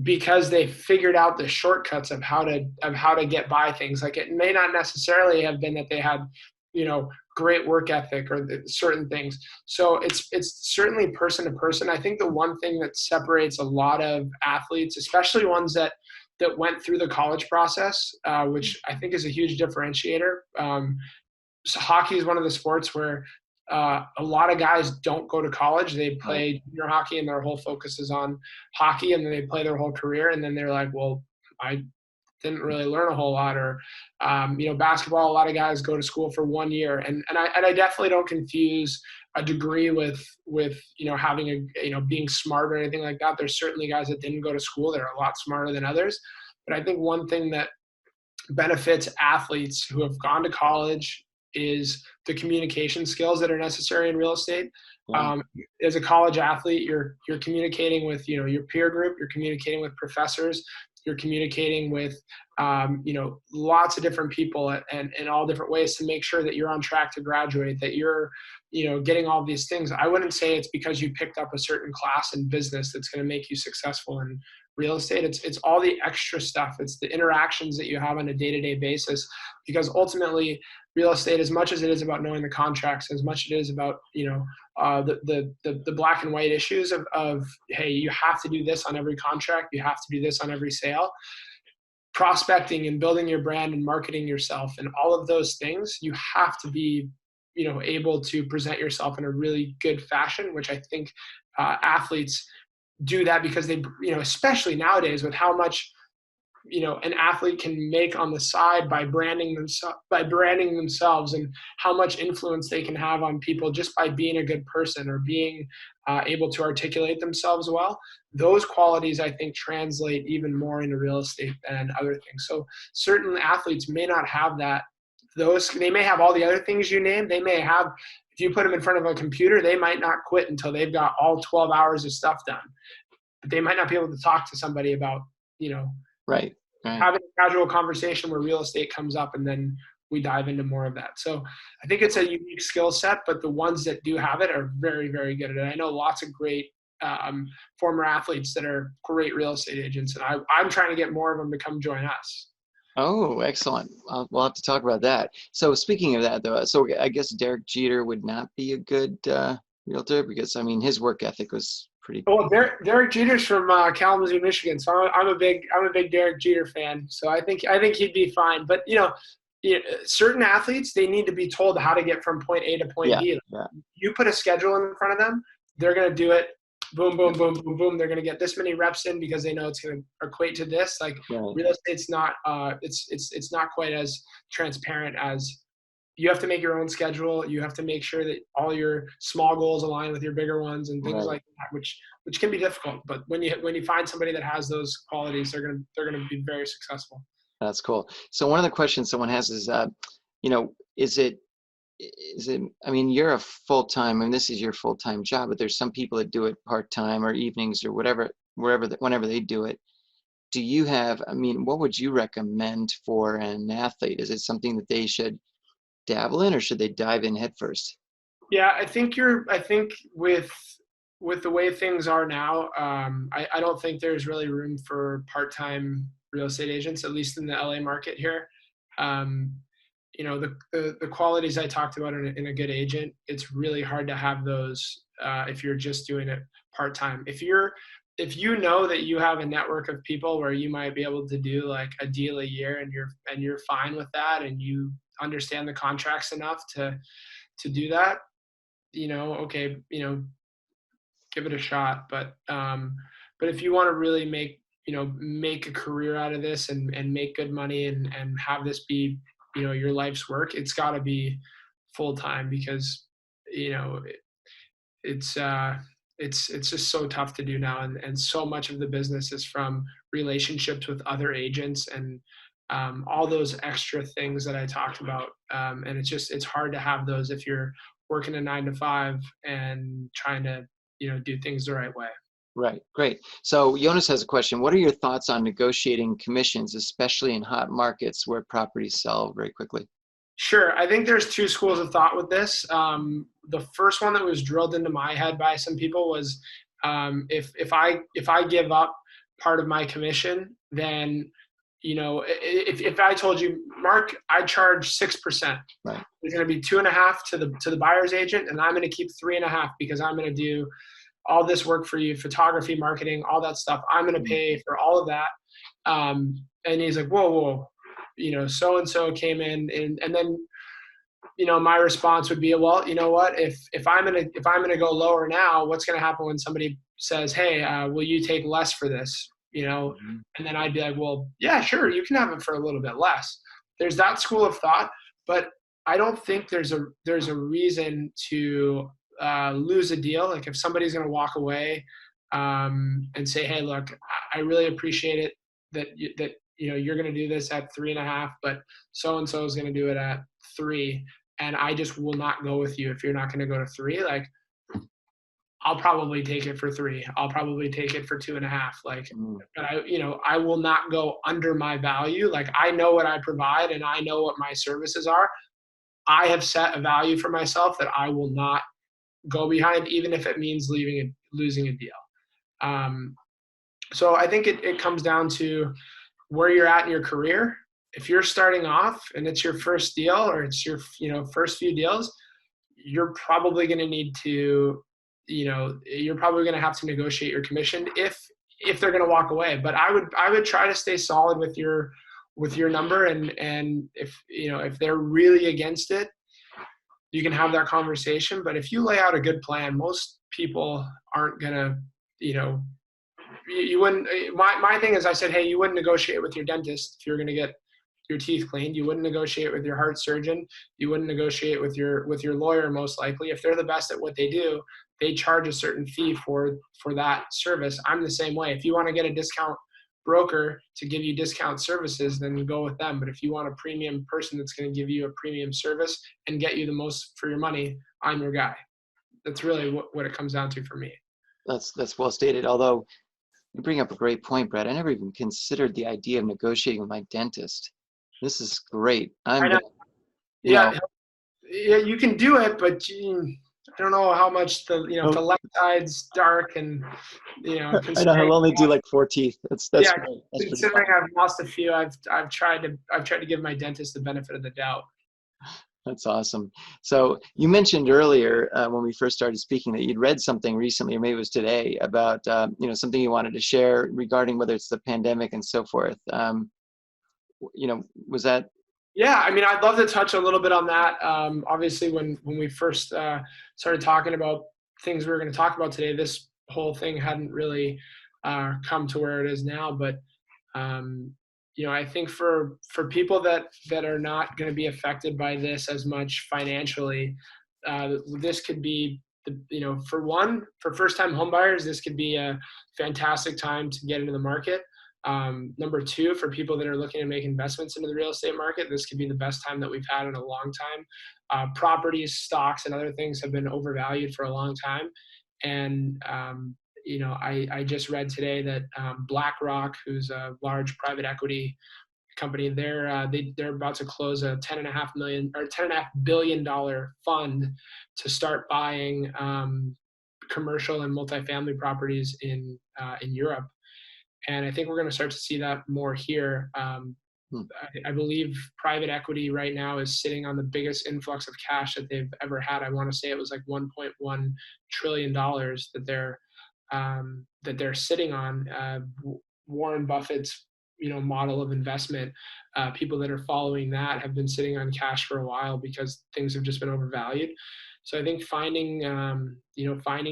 because they figured out the shortcuts of how to get by things. Like, it may not necessarily have been that they had, great work ethic or certain things. So it's certainly person to person. I think the one thing that separates a lot of athletes, especially ones that went through the college process, which I think is a huge differentiator. So hockey is one of the sports where a lot of guys don't go to college. They Right. play junior hockey and their whole focus is on hockey, and then they play their whole career. And then they're like, well, I didn't really learn a whole lot. Or, basketball, a lot of guys go to school for 1 year. And I definitely don't confuse a degree with having being smart or anything like that. There's certainly guys that didn't go to school that are a lot smarter than others. But I think one thing that benefits athletes who have gone to college is the communication skills that are necessary in real estate. Yeah. Um, as a college athlete, you're communicating with your peer group, you're communicating with professors, you're communicating with lots of different people and in all different ways to make sure that you're on track to graduate, that you're getting all these things. I wouldn't say it's because you picked up a certain class in business that's going to make you successful in real estate. It's all the extra stuff. It's the interactions that you have on a day-to-day basis, because ultimately real estate, as much as it is about knowing the contracts, as much as it is about, the black and white issues of, hey, you have to do this on every contract, you have to do this on every sale, prospecting and building your brand and marketing yourself and all of those things, you have to be, able to present yourself in a really good fashion, which I think athletes do that because they, especially nowadays with how much, an athlete can make on the side by branding themselves, and how much influence they can have on people just by being a good person or being able to articulate themselves well. Those qualities, I think, translate even more into real estate than other things. So certain athletes may not have that. They may have all the other things you named. They may have, if you put them in front of a computer, they might not quit until they've got all 12 hours of stuff done. But they might not be able to talk to somebody about, Right. having a casual conversation where real estate comes up, and then we dive into more of that. So I think it's a unique skill set, but the ones that do have it are very, very good at it. I know lots of great former athletes that are great real estate agents, and I'm trying to get more of them to come join us. Oh, excellent. We'll have to talk about that. So speaking of that, though, so I guess Derek Jeter would not be a good realtor, because I mean his work ethic was pretty. Well, Derek Jeter's from Kalamazoo, Michigan, so I'm a big Derek Jeter fan. So I think he'd be fine. But certain athletes, they need to be told how to get from point A to point B. Yeah. You put a schedule in front of them, they're going to do it. Boom, boom, boom, boom, boom. They're going to get this many reps in because they know it's going to equate to this. Like real estate's not, it's not quite as transparent as, you have to make your own schedule. You have to make sure that all your small goals align with your bigger ones and things like that, which can be difficult. But when you find somebody that has those qualities, they're gonna be very successful. That's cool. So one of the questions someone has is, is it, I mean, you're a full-time, and this is your full-time job, but there's some people that do it part-time or evenings or whatever, whenever they do it. Do you have, I mean, what would you recommend for an athlete? Is it something that they should dabble in, or should they dive in head first? Yeah, I think with the way things are now, I don't think there's really room for part-time real estate agents, at least in the LA market here. The qualities I talked about in a good agent, it's really hard to have those if you're just doing it part-time. If you know that you have a network of people where you might be able to do like a deal a year, and you're fine with that, and you understand the contracts enough to do that, okay, give it a shot. But if you want to really make a career out of this and make good money and have this be, your life's work, it's got to be full time, because, it's just so tough to do now. And so much of the business is from relationships with other agents and all those extra things that I talked about. And it's hard to have those if you're working a 9 to 5 and trying to, do things the right way. Right. Great. So Jonas has a question. What are your thoughts on negotiating commissions, especially in hot markets where properties sell very quickly? Sure. I think there's two schools of thought with this. The first one that was drilled into my head by some people was, if I give up part of my commission, then, if I told you, Mark, I charge 6%, right, there's going to be 2.5 to the buyer's agent, and I'm going to keep 3.5 because I'm going to do all this work for you, photography, marketing, all that stuff. I'm going to pay for all of that. And he's like, whoa, so-and-so came in, and then, my response would be, well, you know what, if I'm going to go lower now, what's going to happen when somebody says, hey, will you take less for this? And then I'd be like, well, yeah, sure, you can have it for a little bit less. There's that school of thought, but I don't think there's a reason to lose a deal. Like if somebody's going to walk away and say, hey, look, I really appreciate it that you're going to do this at 3.5, but so-and-so is going to do it at 3. And I just will not go with you if you're not going to go to 3. Like, I'll probably take it for 3. I'll probably take it for 2.5. Like, but I will not go under my value. Like, I know what I provide and I know what my services are. I have set a value for myself that I will not go behind, even if it means losing a deal. So I think it comes down to where you're at in your career. If you're starting off and it's your first deal or it's your first few deals, you're probably going to need to, you're probably going to have to negotiate your commission if they're going to walk away. But I would try to stay solid with your number, and if they're really against it, you can have that conversation. But if you lay out a good plan, most people aren't going to, you know, you wouldn't. My thing is, I said, hey, you wouldn't negotiate with your dentist if you're going to get your teeth cleaned. You wouldn't negotiate with your heart surgeon. You wouldn't negotiate with your lawyer. Most likely, if they're the best at what they do, they charge a certain fee for that service. I'm the same way. If you want to get a discount broker to give you discount services, then you go with them. But if you want a premium person that's going to give you a premium service and get you the most for your money, I'm your guy. That's really what it comes down to for me. That's well stated. Although you bring up a great point, Brad. I never even considered the idea of negotiating with my dentist. This is great. I I'm know. gonna, you Yeah, know, yeah, you can do it, but I don't know how much if oh, the left side's dark and I know considering I'll only do like 4 teeth. That's yeah, great. That's pretty fun. considering I've lost a few, I've tried to give my dentist the benefit of the doubt. That's awesome. So you mentioned earlier when we first started speaking that you'd read something recently, or maybe it was today, about something you wanted to share regarding whether it's the pandemic and so forth. Was that? Yeah, I mean, I'd love to touch a little bit on that. Obviously, when we first started talking about things we were going to talk about today, this whole thing hadn't really come to where it is now. But I think for people that are not going to be affected by this as much financially, this could be for first-time homebuyers, this could be a fantastic time to get into the market. Number two, for people that are looking to make investments into the real estate market, this could be the best time that we've had in a long time. Properties, stocks, and other things have been overvalued for a long time. And, I just read today that BlackRock, who's a large private equity company, they're about to close a $10.5 billion fund to start buying commercial and multifamily properties in Europe. And I think we're going to start to see that more here. Hmm. I believe private equity right now is sitting on the biggest influx of cash that they've ever had. I want to say it was like $1.1 trillion that they're sitting on. Warren Buffett's model of investment. People that are following that have been sitting on cash for a while because things have just been overvalued. So I think finding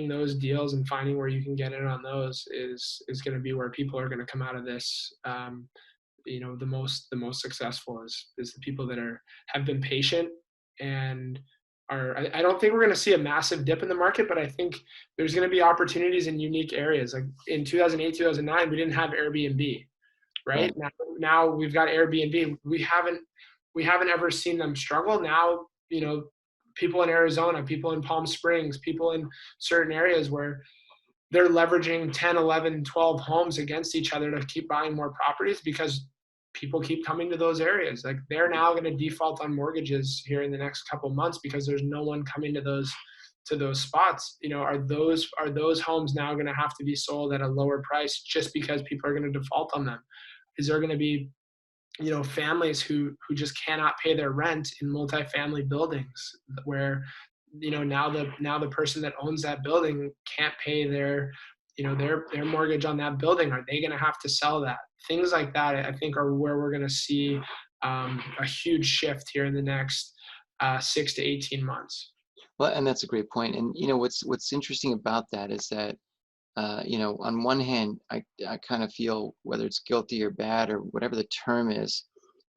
those deals and finding where you can get in on those is going to be where people are going to come out of this. The most successful is the people that have been patient and are. I don't think we're going to see a massive dip in the market, but I think there's going to be opportunities in unique areas. Like in 2008, 2009, we didn't have Airbnb, right? Right. Now we've got Airbnb. We haven't ever seen them struggle. Now, people in Arizona, people in Palm Springs, people in certain areas where they're leveraging 10, 11, 12 homes against each other to keep buying more properties because people keep coming to those areas. Like they're now going to default on mortgages here in the next couple of months because there's no one coming to those spots. Are those homes now going to have to be sold at a lower price just because people are going to default on them? Is there going to be families who just cannot pay their rent in multifamily buildings where now the person that owns that building can't pay their mortgage on that building? Are they going to have to sell that? Things like that, I think, are where we're going to see a huge shift here in the next 6 to 18 months. Well, and that's a great point. And what's interesting about that is that on one hand, I kind of feel, whether it's guilty or bad or whatever the term is,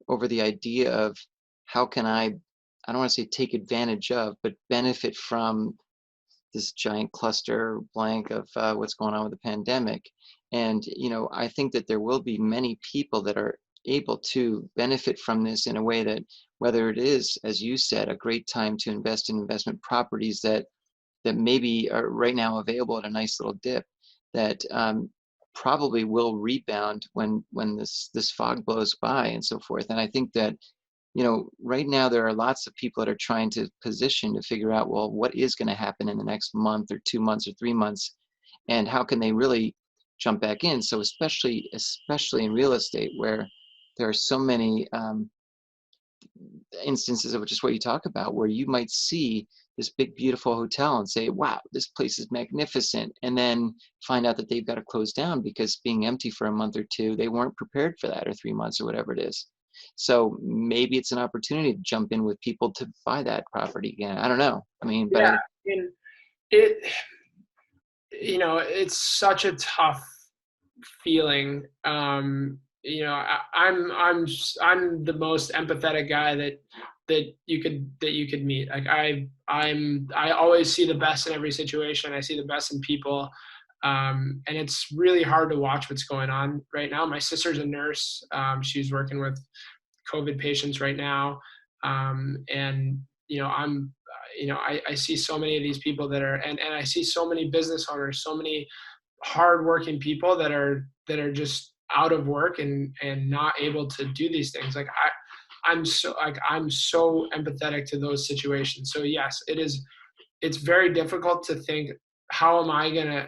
over the idea of how can I don't want to say take advantage of, but benefit from this giant cluster blank of what's going on with the pandemic. And, I think that there will be many people that are able to benefit from this in a way that, whether it is, as you said, a great time to invest in investment properties that maybe are right now available at a nice little dip, that probably will rebound when this fog blows by and so forth. And I think that right now there are lots of people that are trying to position to figure out, well, what is going to happen in the next month or 2 months or 3 months, and how can they really jump back in. So especially in real estate, where there are so many instances of just what you talk about, where you might see this big beautiful hotel and say, wow, this place is magnificent, and then find out that they've got to close down because being empty for a month or two, they weren't prepared for that, or 3 months or whatever it is. So maybe it's an opportunity to jump in with people to buy that property again. I don't know. I mean, but Yeah, and it, it's such a tough feeling. I'm the most empathetic guy that you could meet. Like I always see the best in every situation. I see the best in people. And it's really hard to watch what's going on right now. My sister's a nurse. She's working with COVID patients right now. And I see so many of these people that are, and I see so many business owners, so many hardworking people that are just out of work and not able to do these things. I'm so empathetic to those situations. So yes, it's very difficult to think, how am I gonna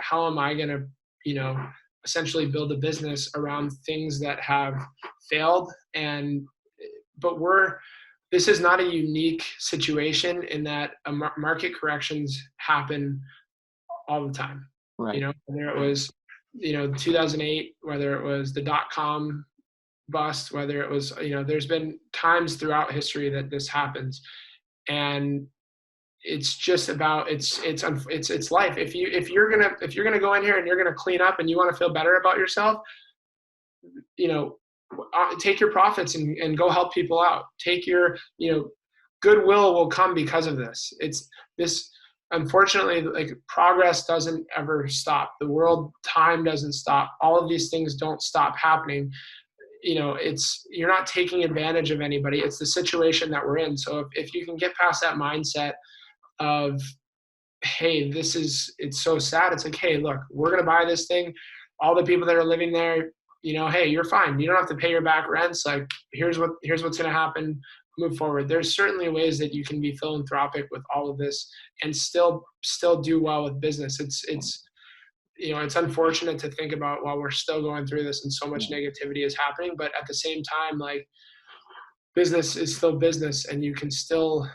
essentially build a business around things that have failed. But this is not a unique situation in that market corrections happen all the time. right. Whether it was 2008, whether it was the dot-com bust, whether it was there's been times throughout history that this happens. And it's just about it's life. If you're gonna go in here and you're gonna clean up and you want to feel better about yourself, take your profits and go help people out. Take your goodwill will come because of this. It's this. Unfortunately, like, progress doesn't ever stop. The world, time doesn't stop. All of these things don't stop happening. You're not taking advantage of anybody. It's the situation that we're in. So if you can get past that mindset of, hey, it's so sad. It's like, hey, look, we're going to buy this thing. All the people that are living there, hey, you're fine. You don't have to pay your back rents. Like, here's what's going to happen. Move forward. There's certainly ways that you can be philanthropic with all of this and still do well with business. It's unfortunate to think about while we're still going through this and so much negativity is happening, but at the same time, like, business is still business, and you can still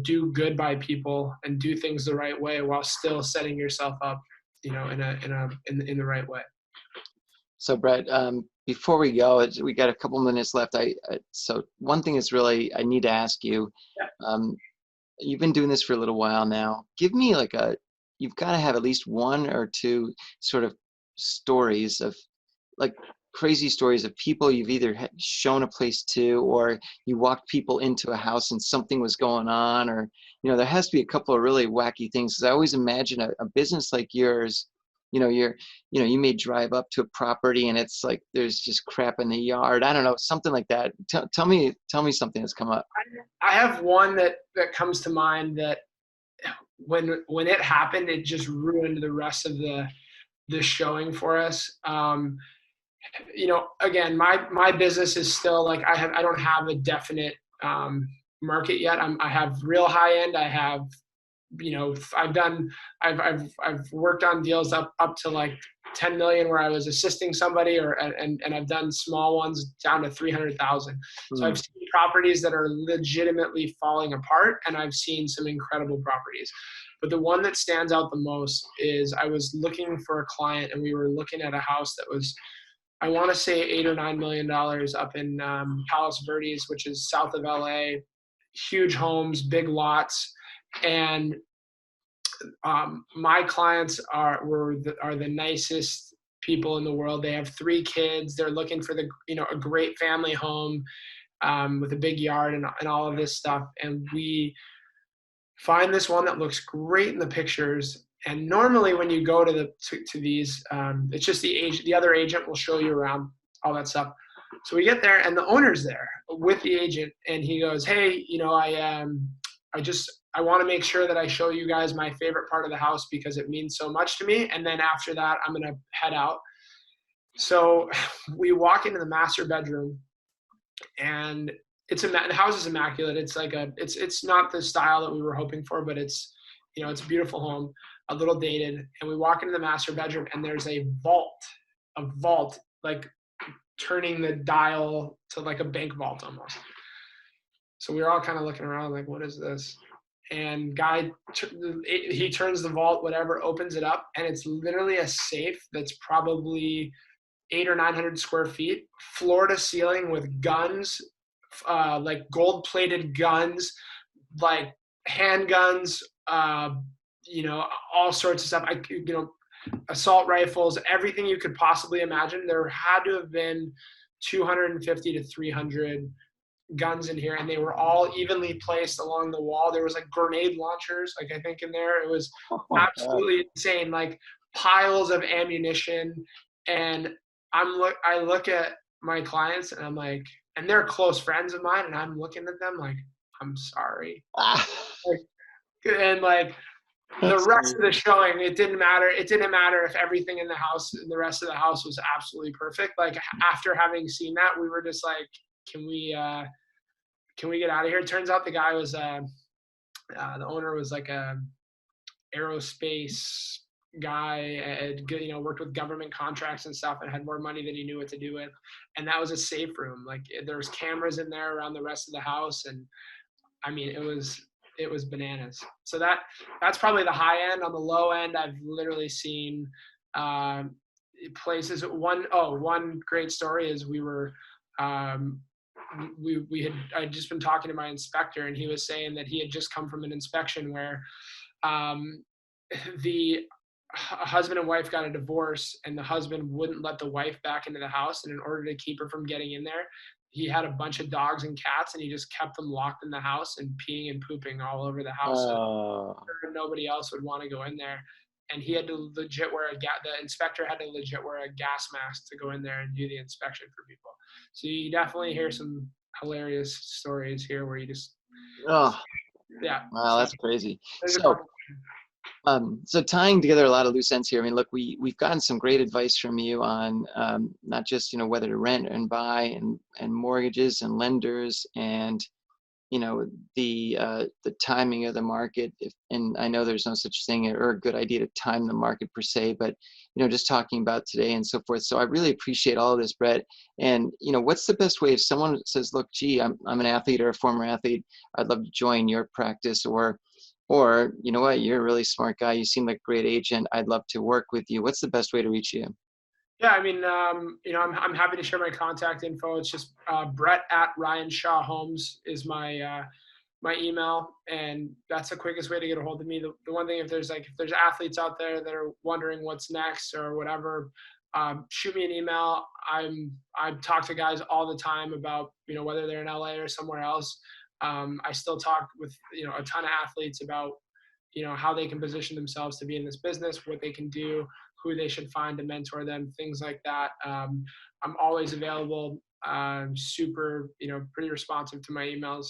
do good by people and do things the right way while still setting yourself up in the right way. So Brett, before we go, we got a couple minutes left. So one thing is really I need to ask you. You've been doing this for a little while now. Give me you've got to have at least one or two sort of stories of, like, crazy stories of people you've either shown a place to, or you walked people into a house and something was going on, or there has to be a couple of really wacky things, because I always imagine a business like yours. You may drive up to a property and it's like there's just crap in the yard. I don't know, something like that. Tell me something that's come up. I have one that comes to mind that when it happened, it just ruined the rest of the showing for us. Again, my business is still, like, I don't have a definite market yet. I have real high end. I have I've worked on deals up to like 10 million where I was assisting somebody, and I've done small ones down to 300,000. So I've seen properties that are legitimately falling apart, and I've seen some incredible properties. But the one that stands out the most is I was looking for a client, and we were looking at a house that was, I want to say, $8 or $9 million up in Palos Verdes, which is south of LA. Huge homes, big lots. And my clients are the nicest people in the world. They have 3 kids. They're looking for a great family home with a big yard and all of this stuff. And we find this one that looks great in the pictures. And normally when you go to these, it's just the other agent will show you around all that stuff. So we get there and the owner's there with the agent, and he goes, hey, I want to make sure that I show you guys my favorite part of the house because it means so much to me. And then after that, I'm going to head out. So we walk into the master bedroom, and the house is immaculate. It's like it's not the style that we were hoping for, but it's a beautiful home, a little dated. And we walk into the master bedroom, and there's a vault a vault, like turning the dial to like a bank vault almost. So we were all kind of looking around like, what is this? And he turns the vault, whatever, opens it up, and it's literally a safe that's probably 800 or 900 square feet, floor to ceiling, with guns, like gold-plated guns, like handguns, all sorts of stuff. Assault rifles, everything you could possibly imagine. There had to have been 250 to 300 guns in here, and they were all evenly placed along the wall. There was like grenade launchers, like I think in there. It was absolutely insane, like piles of ammunition. And I look at my clients and I'm like, and they're close friends of mine, and I'm looking at them like, I'm sorry. Like, and like the rest of the showing, it didn't matter. It didn't matter if everything in the house, the rest of the house was absolutely perfect. Like after having seen that, we were just like, can we get out of here? It turns out the guy was the owner was like a aerospace guy, had worked with government contracts and stuff, and had more money than he knew what to do with. And that was a safe room. Like there was cameras in there around the rest of the house, and I mean it was bananas. So that's probably the high end. On the low end, I've literally seen places. One great story is we were I'd just been talking to my inspector, and he was saying that he had just come from an inspection where the husband and wife got a divorce, and the husband wouldn't let the wife back into the house, and in order to keep her from getting in there, he had a bunch of dogs and cats, and he just kept them locked in the house and peeing and pooping all over the house. So nobody else would want to go in there. And he had to legit wear the inspector had to legit wear a gas mask to go in there and do the inspection for people. So you definitely hear some hilarious stories here where you just, yeah. Wow, that's crazy. So tying together a lot of loose ends here. I mean, look, we've gotten some great advice from you on not just whether to rent and buy, and mortgages and lenders, and the timing of the market. And I know there's no such thing or a good idea to time the market per se, but just talking about today and so forth. So I really appreciate all of this, Brett. And what's the best way if someone says, look, gee, I'm an athlete or a former athlete, I'd love to join your practice, or you know what, you're a really smart guy, you seem like a great agent, I'd love to work with you. What's the best way to reach you? Yeah, I mean, I'm happy to share my contact info. It's just Brett@RyanShawHomes is my email, and that's the quickest way to get a hold of me. The one thing, if there's athletes out there that are wondering what's next or whatever, shoot me an email. I talk to guys all the time about whether they're in LA or somewhere else. I still talk with a ton of athletes about how they can position themselves to be in this business, what they can do, who they should find to mentor them, things like that. I'm always available. Super, pretty responsive to my emails,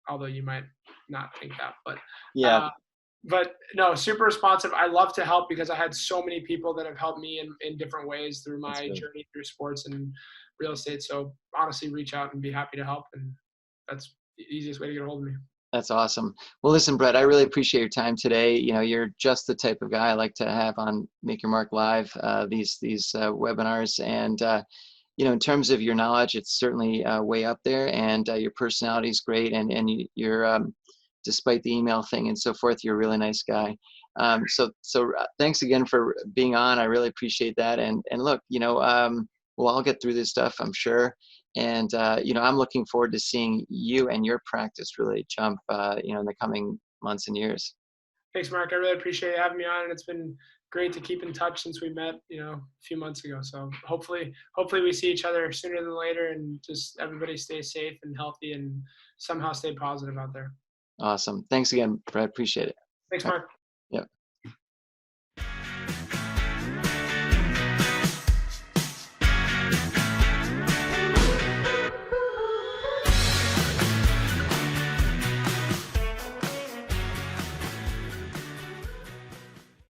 although you might not think that, but yeah. But no, super responsive. I love to help because I had so many people that have helped me in different ways through my journey through sports and real estate. So honestly, reach out and be happy to help. And that's the easiest way to get a hold of me. That's awesome. Well, listen, Brett, I really appreciate your time today. You're just the type of guy I like to have on Make Your Mark Live, these webinars. And, in terms of your knowledge, it's certainly way up there, and your personality is great. And you're, despite the email thing and so forth, you're a really nice guy. So thanks again for being on. I really appreciate that. And look, we'll all get through this stuff, I'm sure. And, I'm looking forward to seeing you and your practice really jump, in the coming months and years. Thanks, Mark. I really appreciate you having me on, and it's been great to keep in touch since we met, a few months ago. So hopefully we see each other sooner than later, and just everybody stay safe and healthy and somehow stay positive out there. Awesome. Thanks again, Brett. Appreciate it. Thanks, Mark. Yeah.